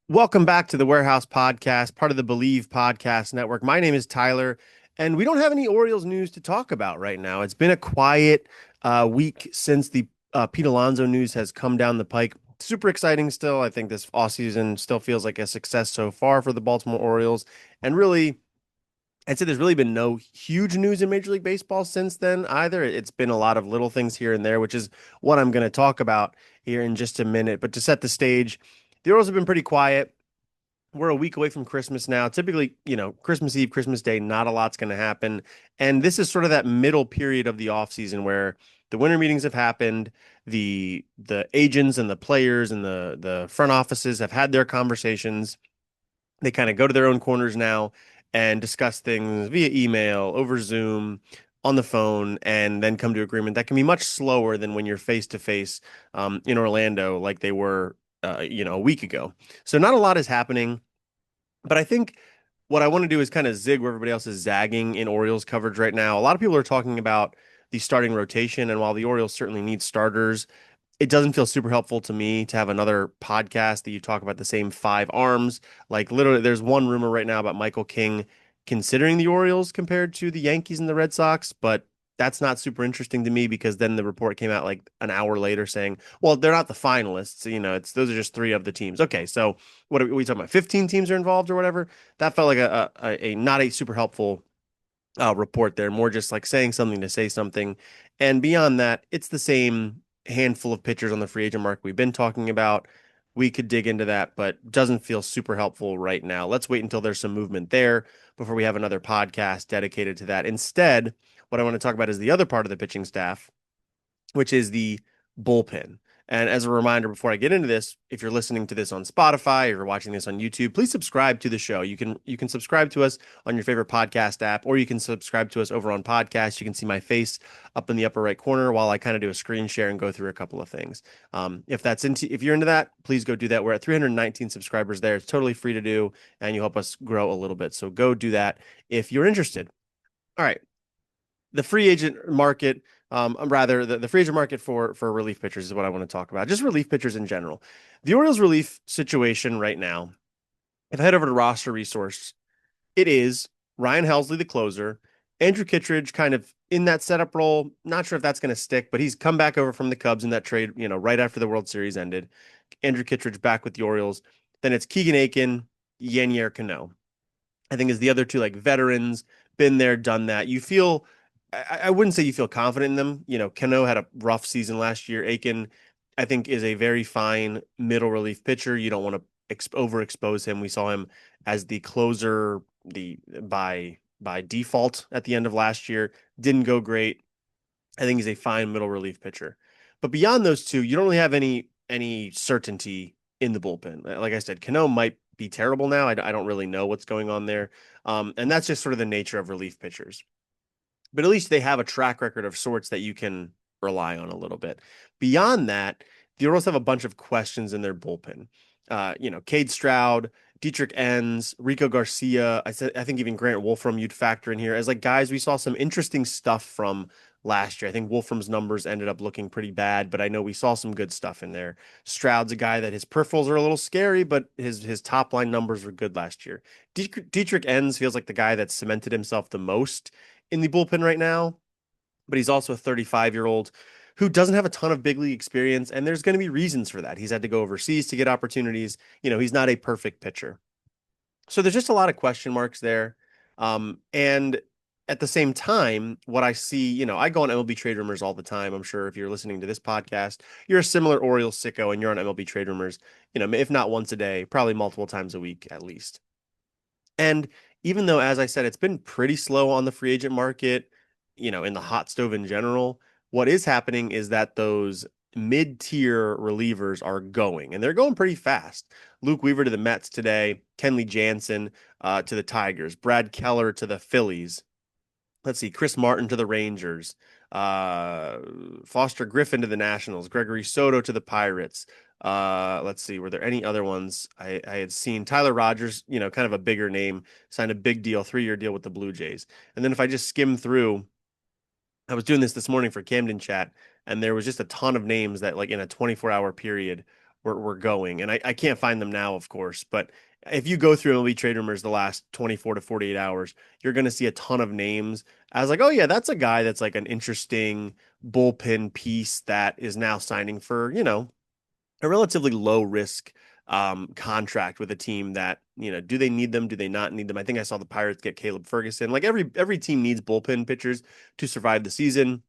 Welcome back to the Warehouse Podcast, part of the Believe Podcast Network. My name is Tyler, and we don't have any Orioles news to talk about right now. It's been a quiet week since the Pete Alonso news has come down the pike. Super exciting still. I think this offseason still feels like a success so far for the Baltimore Orioles. And really, I'd say there's really been no huge news in Major League Baseball since then either. It's been a lot of little things here and there, which is what I'm going to talk about here in just a minute. But to set the stage, the Orioles have been pretty quiet. We're a week away from Christmas now. Typically, Christmas Eve, Christmas Day, not a lot's going to happen. And this is sort of that middle period of the offseason where the winter meetings have happened, the agents and the players and the front offices have had their conversations. They kind of go to their own corners now and discuss things via email, over Zoom, on the phone, and then come to agreement. That can be much slower than when you're face to face in Orlando, like they were, a week ago. So not a lot is happening. But I think what I want to do is kind of zig where everybody else is zagging in Orioles coverage right now. A lot of people are talking about the starting rotation, and while the Orioles certainly need starters, it doesn't feel super helpful to me to have another podcast that you talk about the same five arms. Like literally, there's one rumor right now about Michael King considering the Orioles compared to the Yankees and the Red Sox, but that's not super interesting to me because then the report came out like an hour later saying, well, they're not the finalists. It's those are just three of the teams. Okay, so what are we talking about? 15 teams are involved or whatever. That felt like a not a super helpful report there, more just like saying something to say something. And beyond that, it's the same handful of pitchers on the free agent market we've been talking about. We could dig into that, but doesn't feel super helpful right now. Let's wait until there's some movement there before we have another podcast dedicated to that. Instead, what I want to talk about is the other part of the pitching staff, which is the bullpen. And as a reminder, before I get into this, if you're listening to this on Spotify or you're watching this on YouTube, please subscribe to the show. You can subscribe to us on your favorite podcast app, or you can subscribe to us over on podcast. You can see my face up in the upper right corner while I kind of do a screen share and go through a couple of things. If you're into that, please go do that. We're at 319 subscribers there. It's totally free to do, and you help us grow a little bit. So go do that if you're interested. All right, the free agent market, rather the free agent market for relief pitchers is what I want to talk about. Just relief pitchers in general. The Orioles relief situation right now, if I head over to roster resource, it is Ryan Helsley, the closer, Andrew Kittredge kind of in that setup role. Not sure if that's going to stick, but he's come back over from the Cubs in that trade, right after the World Series ended. Andrew Kittredge back with the Orioles. Then it's Keegan Aiken, Yenier Cano. I think is the other two like veterans, been there, done that. I wouldn't say you feel confident in them. Cano had a rough season last year. Aiken, I think, is a very fine middle relief pitcher. You don't want to overexpose him. We saw him as the closer the by default at the end of last year. Didn't go great. I think he's a fine middle relief pitcher. But beyond those two, you don't really have any certainty in the bullpen. Like I said, Cano might be terrible now. I don't really know what's going on there. And that's just sort of the nature of relief pitchers. But at least they have a track record of sorts that you can rely on a little bit. Beyond that, the Orioles have a bunch of questions in their bullpen. Cade Stroud, Dietrich Enns, Rico Garcia. I think even Grant Wolfram you'd factor in here as like guys we saw some interesting stuff from last year. I think Wolfram's numbers ended up looking pretty bad, but I know we saw some good stuff in there. Stroud's a guy that his peripherals are a little scary, but his top line numbers were good last year. Dietrich Enns feels like the guy that cemented himself the most in the bullpen right now, but he's also a 35-year-old who doesn't have a ton of big league experience, and there's going to be reasons for that. He's had to go overseas to get opportunities. He's not a perfect pitcher. So there's just a lot of question marks there. And at the same time, what I see, I go on MLB trade rumors all the time. I'm sure if you're listening to this podcast, you're a similar Orioles sicko and you're on MLB trade rumors, if not once a day, probably multiple times a week at least. And even though, as I said, it's been pretty slow on the free agent market, in the hot stove in general, what is happening is that those mid-tier relievers are going, and they're going pretty fast. Luke Weaver to the Mets today, Kenley Jansen to the Tigers, Brad Keller to the Phillies. Let's see, Chris Martin to the Rangers, uh, Foster Griffin to the Nationals, Gregory Soto to the Pirates. Let's see, were there any other ones I had seen? Tyler Rogers, kind of a bigger name, signed a big deal, 3-year deal with the Blue Jays. And then if I just skim through, I was doing this morning for Camden Chat, and there was just a ton of names that, like in a 24-hour period, were going. And I can't find them now, of course, but if you go through MLB trade rumors the last 24 to 48 hours, you're going to see a ton of names as like, oh yeah, that's a guy that's like an interesting bullpen piece that is now signing for, a relatively low risk contract with a team that, do they need them? Do they not need them? I think I saw the Pirates get Caleb Ferguson. Like every team needs bullpen pitchers to survive the season.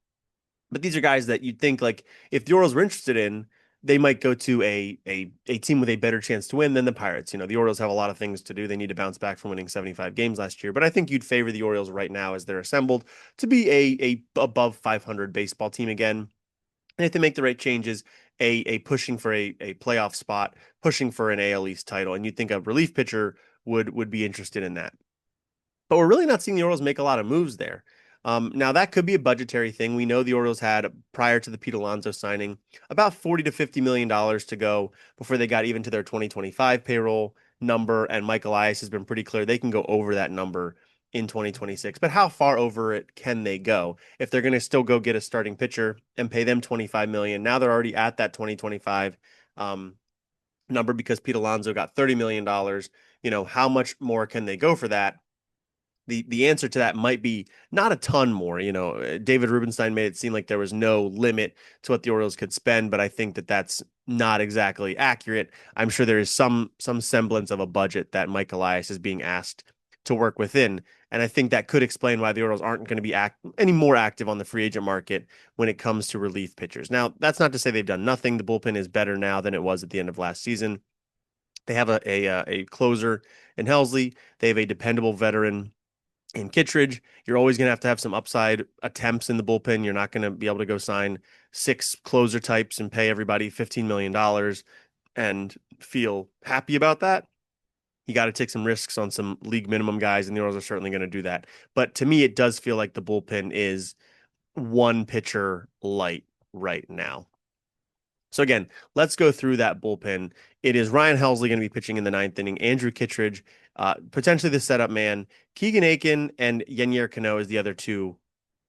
But these are guys that you'd think like if the Orioles were interested in, they might go to a team with a better chance to win than the Pirates. The Orioles have a lot of things to do. They need to bounce back from winning 75 games last year. But I think you'd favor the Orioles right now as they're assembled to be a above 500 baseball team again. And if they make the right changes, a pushing for a playoff spot, pushing for an AL East title, and you'd think a relief pitcher would be interested in that. But we're really not seeing the Orioles make a lot of moves there. Now that could be a budgetary thing. We know the Orioles had prior to the Pete Alonso signing about $40 to $50 million to go before they got even to their 2025 payroll number. And Mike Elias has been pretty clear they can go over that number in 2026. But how far over it can they go if they're going to still go get a starting pitcher and pay them 25 million? Now they're already at that 2025 number because Pete Alonso got $30 million. How much more can they go for that? The answer to that might be not a ton more. David Rubenstein made it seem like there was no limit to what the Orioles could spend, but I think that that's not exactly accurate. I'm sure there is some semblance of a budget that Mike Elias is being asked to work within, and I think that could explain why the Orioles aren't going to be any more active on the free agent market when it comes to relief pitchers. Now, that's not to say they've done nothing. The bullpen is better now than it was at the end of last season. They have a closer in Helsley. They have a dependable veteran in Kittredge. You're always going to have some upside attempts in the bullpen. You're not going to be able to go sign 6 closer types and pay everybody $15 million and feel happy about that. You got to take some risks on some league minimum guys, and the Orioles are certainly going to do that. But to me, it does feel like the bullpen is one pitcher light right now. So again, let's go through that bullpen. It is Ryan Helsley going to be pitching in the 9th inning. Andrew Kittredge, potentially the setup man. Keegan Aiken and Yennier Cano is the other two,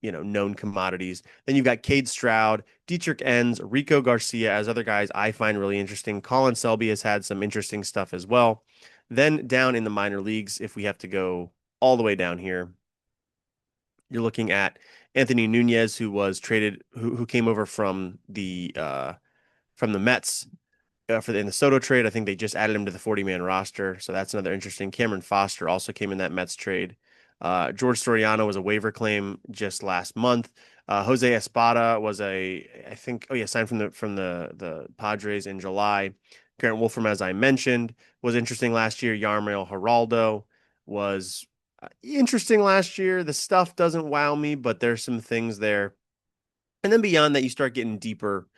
known commodities. Then you've got Cade Stroud, Dietrich Enns, Rico Garcia as other guys I find really interesting. Colin Selby has had some interesting stuff as well. Then down in the minor leagues, if we have to go all the way down here, you're looking at Anthony Nunez, who was traded, who came over from the Mets in the Soto trade. I think they just added him to the 40-man roster, so that's another interesting. Cameron Foster also came in that Mets trade. George Soriano was a waiver claim just last month. Jose Espada was signed from the Padres in July. Grant Wolfram, as I mentioned, was interesting last year. Yarmel Geraldo was interesting last year. The stuff doesn't wow me, but there's some things there. And then beyond that, you start getting deeper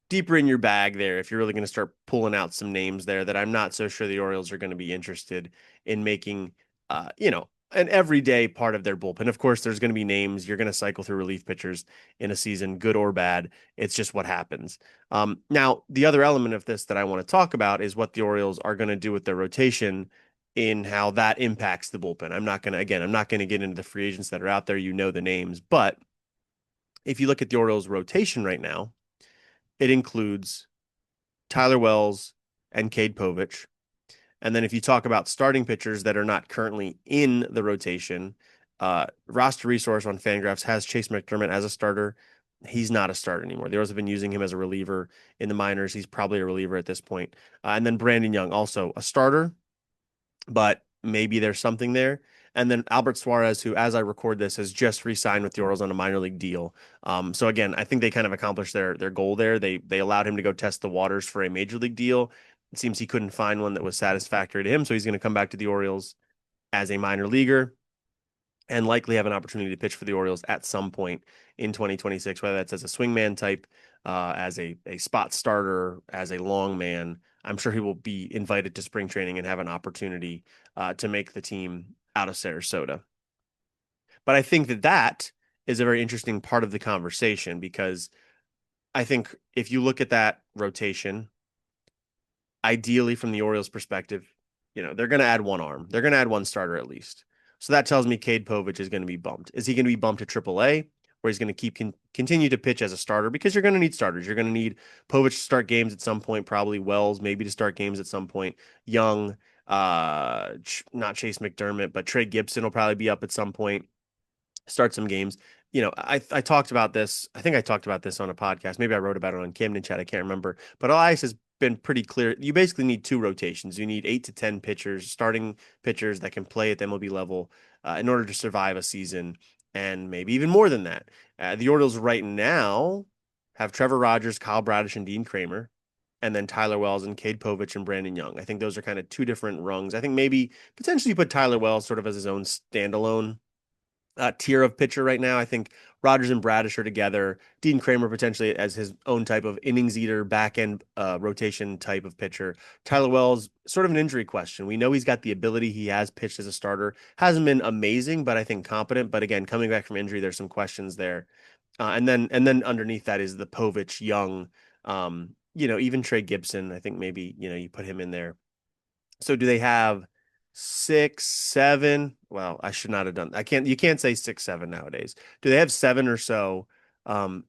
in your bag there if you're really going to start pulling out some names there that I'm not so sure the Orioles are going to be interested in making, an everyday part of their bullpen. Of course, there's going to be names. You're going to cycle through relief pitchers in a season, good or bad. It's just what happens. Now, the other element of this that I want to talk about is what the Orioles are going to do with their rotation in how that impacts the bullpen. I'm not going to get into the free agents that are out there. The names, but if you look at the Orioles rotation right now, it includes Tyler Wells and Cade Povich. And then if you talk about starting pitchers that are not currently in the rotation, Roster Resource on Fangraphs has Chase McDermott as a starter. He's not a starter anymore. The Orioles have been using him as a reliever in the minors. He's probably a reliever at this point. And then Brandon Young, also a starter, but maybe there's something there. And then Albert Suarez, who, as I record this, has just re-signed with the Orioles on a minor league deal. So again, I think they kind of accomplished their goal there. They allowed him to go test the waters for a major league deal. It seems he couldn't find one that was satisfactory to him, so he's going to come back to the Orioles as a minor leaguer and likely have an opportunity to pitch for the Orioles at some point in 2026, whether that's as a swingman type, as a spot starter, as a long man. I'm sure he will be invited to spring training and have an opportunity to make the team out of Sarasota. But I think that is a very interesting part of the conversation because I think if you look at that rotation, ideally from the Orioles' perspective, they're going to add one arm. They're going to add one starter at least. So that tells me Cade Povich is going to be bumped. Is he going to be bumped to AAA, where he's going to continue to pitch as a starter because you're going to need starters. You're going to need Povich to start games at some point, probably Wells maybe to start games at some point. Young, not Chase McDermott, but Trey Gibson will probably be up at some point, start some games. I talked about this. I think I talked about this on a podcast. Maybe I wrote about it on Camden Chat. I can't remember. But Elias has been pretty clear. You basically need two rotations. You need 8 to 10 pitchers, starting pitchers that can play at the MLB level in order to survive a season, and maybe even more than that. The Orioles right now have Trevor Rogers, Kyle Bradish, and Dean Kramer, and then Tyler Wells and Cade Povich and Brandon Young. I think those are kind of two different rungs. I think maybe potentially put Tyler Wells sort of as his own standalone tier of pitcher right now. I think Rogers and Bradish are together. Dean Kramer potentially as his own type of innings eater, back end rotation type of pitcher. Tyler Wells, sort of an injury question. We know he's got the ability. He has pitched as a starter. Hasn't been amazing, but I think competent. But again, coming back from injury, there's some questions there. And then underneath that is the Povich, Young, even Trey Gibson. I think maybe you put him in there. So do they have 6, 7? Well, I should not have done. You can't say 6, 7 nowadays. Do they have 7 or so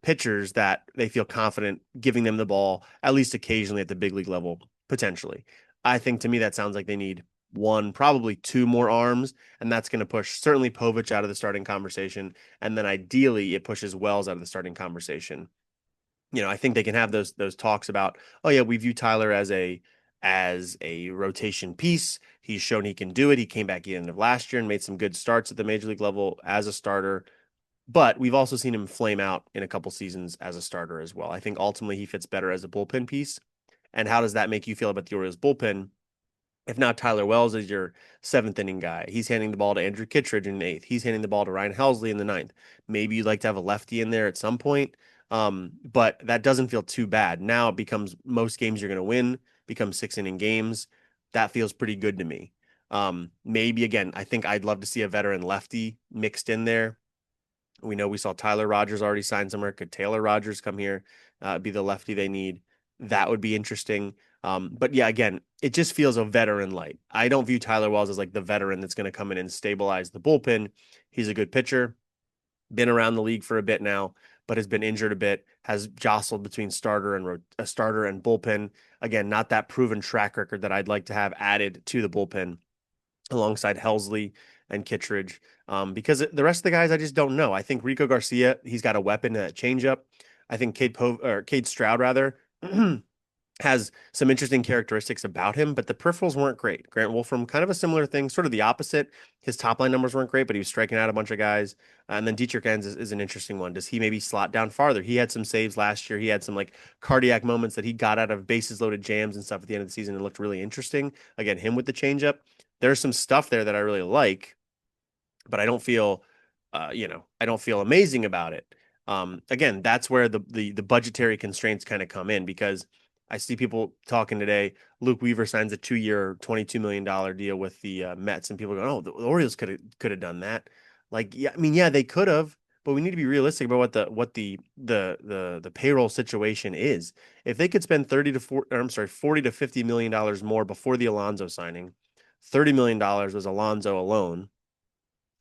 pitchers that they feel confident giving them the ball at least occasionally at the big league level, potentially? I think to me that sounds like they need one, probably two more arms, and that's going to push certainly Povich out of the starting conversation, and then ideally it pushes Wells out of the starting conversation. I think they can have those talks about, oh yeah, we view Tyler as a rotation piece. He's shown he can do it. He came back at the end of last year and made some good starts at the major league level as a starter. But we've also seen him flame out in a couple seasons as a starter as well. I think ultimately he fits better as a bullpen piece. And how does that make you feel about the Orioles bullpen? If not Tyler Wells is your seventh inning guy, he's handing the ball to Andrew Kittredge in the eighth. He's handing the ball to Ryan Helsley in the ninth. Maybe you'd like to have a lefty in there at some point. But that doesn't feel too bad. Now it becomes most games you're going to win, become 6 inning games. That feels pretty good to me. Maybe again, I think I'd love to see a veteran lefty mixed in there. We know we saw Tyler Rogers already sign somewhere. Could Taylor Rogers come here, be the lefty they need? That would be interesting. But yeah, again, it just feels a veteran light. I don't view Tyler Wells as like the veteran that's going to come in and stabilize the bullpen. He's a good pitcher, been around the league for a bit now, but has been injured a bit, has jostled between starter and bullpen. Again, not that proven track record that I'd like to have added to the bullpen alongside Helsley and Kittredge. Because the rest of the guys, I just don't know. I think Rico Garcia, he's got a weapon at changeup. I think Cade Stroud rather has some interesting characteristics about him, but the peripherals weren't great. Grant Wolfram, kind of a similar thing, sort of the opposite. His top line numbers weren't great, but he was striking out a bunch of guys. And then Dietrich Enns is an interesting one. Does he maybe slot down farther? He had some saves last year. He had some like cardiac moments that he got out of bases loaded jams and stuff at the end of the season and looked really interesting. Again, him with the changeup. There's some stuff there that I really like, but I don't feel, I don't feel amazing about it. Again, that's where the budgetary constraints kind of come in, because I see people talking today. Luke Weaver signs a 2-year, $22 million deal with the Mets, and people go, "Oh, the Orioles could have done that." Like, yeah, I mean, yeah, they could have, but we need to be realistic about what the payroll situation is. If they could spend 40 to $50 million more before the Alonso signing, $30 million was Alonso alone.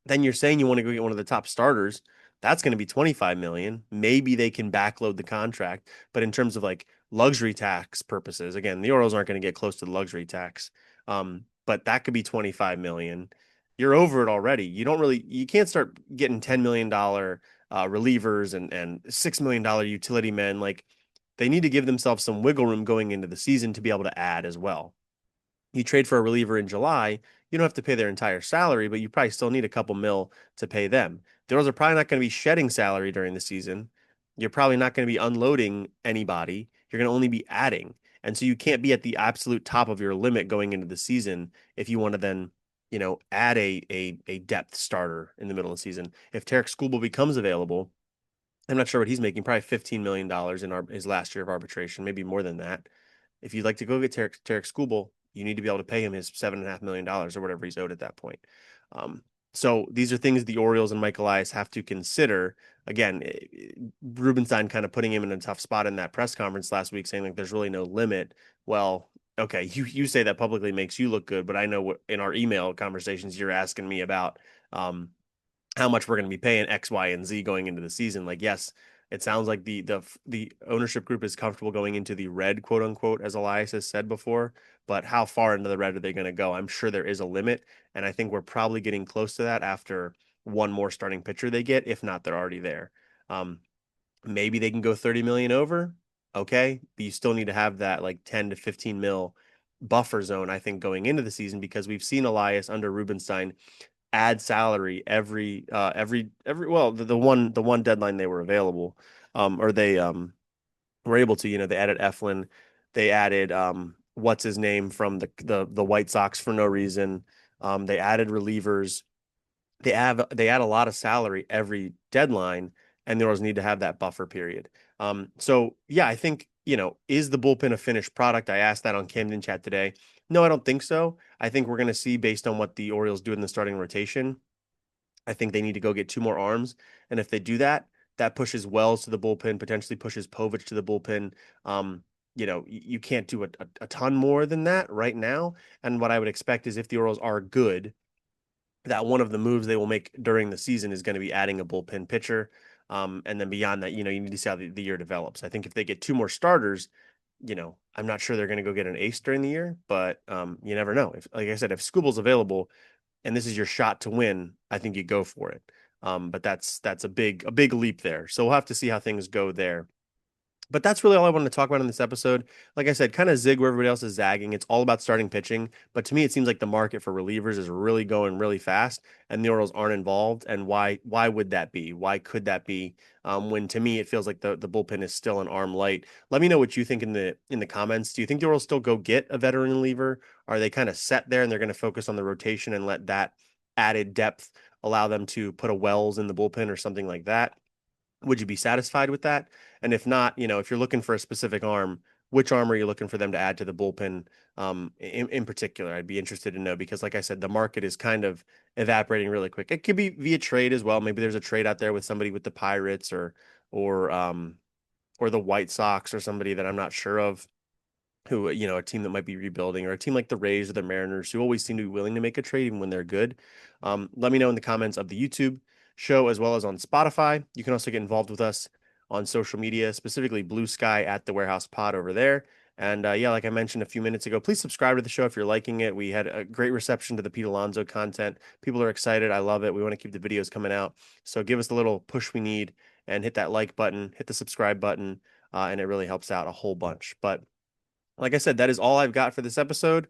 Then you're saying you want to go get one of the top starters. That's going to be 25 million. Maybe they can backload the contract, but in terms of like luxury tax purposes, again, the Orioles aren't going to get close to the luxury tax. But that could be 25 million. You're over it already. You can't start getting $10 million relievers and $6 million utility men. Like, they need to give themselves some wiggle room going into the season to be able to add as well. You trade for a reliever in July, you don't have to pay their entire salary, but you probably still need a couple mil to pay them. The Orioles are probably not going to be shedding salary during the season. You're probably not going to be unloading anybody. You're going to only be adding. And so you can't be at the absolute top of your limit going into the season if you want to then, add a depth starter in the middle of the season. If Tarek Skubal becomes available, I'm not sure what he's making, probably $15 million in his last year of arbitration, maybe more than that. If you'd like to go get Tarek Skubal, you need to be able to pay him his $7.5 million or whatever he's owed at that point. So these are things the Orioles and Mike Elias have to consider. Again, Rubenstein kind of putting him in a tough spot in that press conference last week, saying like there's really no limit. Well, okay, you say that publicly makes you look good, but I know what in our email conversations you're asking me about how much we're going to be paying X, Y, and Z going into the season. Like, yes, it sounds like the ownership group is comfortable going into the red, quote unquote, as Elias has said before. But how far into the red are they going to go? I'm sure there is a limit, and I think we're probably getting close to that after one more starting pitcher they get. If not, they're already there. Um, Maybe they can go 30 million over. Okay, but you still need to have that like 10 to 15 mil buffer zone, I think, going into the season because we've seen Elias under Rubenstein add salary every well the one deadline they were available or they were able to, they added Eflin, they added what's his name from the White Sox for no reason, they added relievers, they add a lot of salary every deadline, and the Orioles need to have that buffer period. So yeah, I think, is the bullpen a finished product? I asked that on Camden Chat today. No, I don't think so. I think we're going to see based on what the Orioles do in the starting rotation. I think they need to go get two more arms, and if they do that, that pushes Wells to the bullpen, potentially pushes Povich to the bullpen. You can't do a ton more than that right now. And what I would expect is if the Orioles are good, that one of the moves they will make during the season is going to be adding a bullpen pitcher. And then beyond that, you need to see how the year develops. I think if they get two more starters, I'm not sure they're going to go get an ace during the year, but you never know. If, like I said, if Scooble's available and this is your shot to win, I think you go for it. But that's a big leap there. So we'll have to see how things go there. But that's really all I wanted to talk about in this episode. Like I said, kind of zig where everybody else is zagging. It's all about starting pitching. But to me, it seems like the market for relievers is really going really fast, and the Orioles aren't involved. And why would that be? Why could that be? When to me, it feels like the bullpen is still an arm light. Let me know what you think in the comments. Do you think the Orioles still go get a veteran reliever? Are they kind of set there and they're going to focus on the rotation and let that added depth allow them to put a Wells in the bullpen or something like that? Would you be satisfied with that? And if not, if you're looking for a specific arm, which arm are you looking for them to add to the bullpen in particular? I'd be interested to know because, like I said, the market is kind of evaporating really quick. It could be via trade as well. Maybe there's a trade out there with somebody with the Pirates or or the White Sox or somebody that I'm not sure of who, a team that might be rebuilding or a team like the Rays or the Mariners who always seem to be willing to make a trade even when they're good. Let me know in the comments of the YouTube show as well as on Spotify. You can also get involved with us on social media, specifically Blue Sky at the Warehouse Pod over there. And yeah, like I mentioned a few minutes ago, please subscribe to the show if you're liking it. We had a great reception to the Pete Alonso content. People are excited. I love it. We want to keep the videos coming out. So give us the little push we need and hit that like button, hit the subscribe button, and it really helps out a whole bunch. But like I said, that is all I've got for this episode.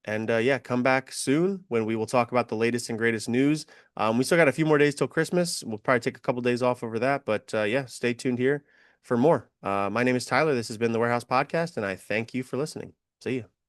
And yeah, come back soon when we will talk about the latest and greatest news. We still got a few more days till Christmas. We'll probably take a couple days off over that, but yeah, stay tuned here for more. My name is Tyler. This has been the Warehouse Podcast, and I thank you for listening. See you.